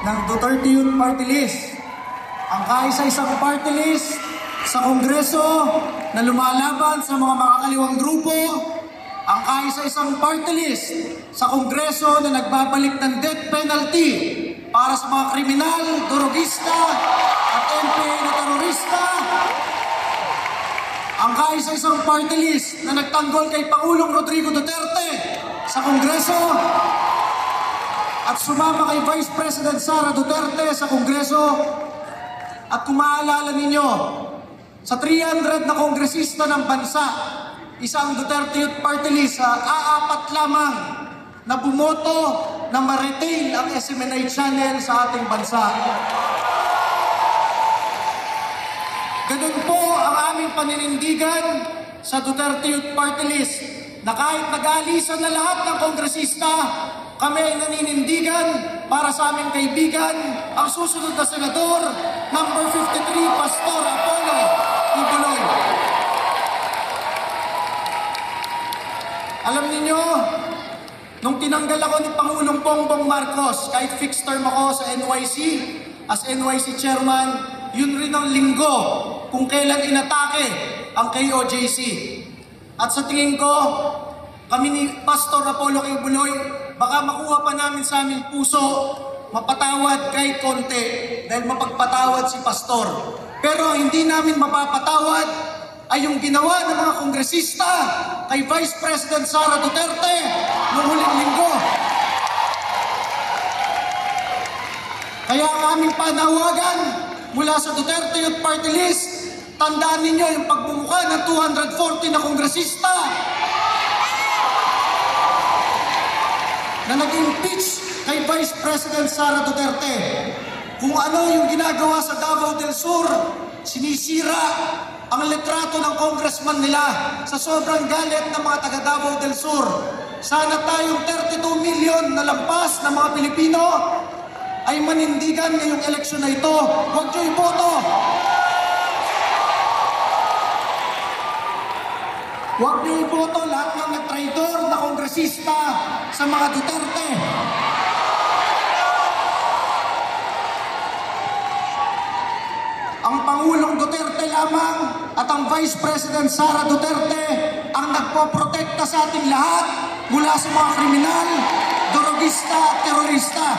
ng Duterte Youth Party List. Ang kaisa-isang party list sa Kongreso na lumalaban sa mga makakaliwang grupo. Ang kaisa-isang party list sa Kongreso na nagbabalik ng death penalty para sa mga kriminal, durugista at NPA na terorista. Ang kaisa-isang party list na nagtanggol kay Pangulong Rodrigo Duterte sa Kongreso at sumama kay Vice President Sara Duterte sa Kongreso. At kung maalala ninyo, sa 300 na kongresista ng bansa, isang Duterte Youth Party List, aapat lamang na bumoto na ma-retain ang SMNI channel sa ating bansa. Ganun po ang aming paninindigan sa Duterte Youth Party List na kahit nag-aalisan na lahat ng kongresista, kami ay naninindigan para sa aming kaibigan, ang susunod na senador, number 53, Pastor Apollo Quiboloy. Alam niyo, nung tinanggal ako ni Pangulong Bongbong Marcos, kahit fixed term ako sa NYC, as NYC chairman, yun rin ang linggo kung kailan inatake ang KOJC. At sa tingin ko, kami ni Pastor Apollo Quiboloy, baka makuha pa namin sa aming puso, mapatawad kahit konti dahil mapagpatawad si Pastor. Pero hindi namin mapapatawad ay yung ginawa ng mga kongresista kay Vice President Sara Duterte noong huling linggo. Kaya ang aming panawagan mula sa Duterte Youth Party List, tandaan ninyo yung pagbumuka ng 240 na kongresista na nag-impeach kay Vice President Sara Duterte. Kung ano yung ginagawa sa Davao del Sur, sinisira ang litrato ng congressman nila sa sobrang galit ng mga taga Davao del Sur. Sana tayong 32 million na lampas ng mga Pilipino ay manindigan ngayong eleksyon na ito. Huwag niyo iboto! Huwag niyo iboto lahat ng nagtraidor na kongresista sa mga Duterte. Ang Pangulong Duterte lamang at ang Vice President Sara Duterte ang nagpoprotekta sa ating lahat mula sa mga kriminal, durugista at terorista.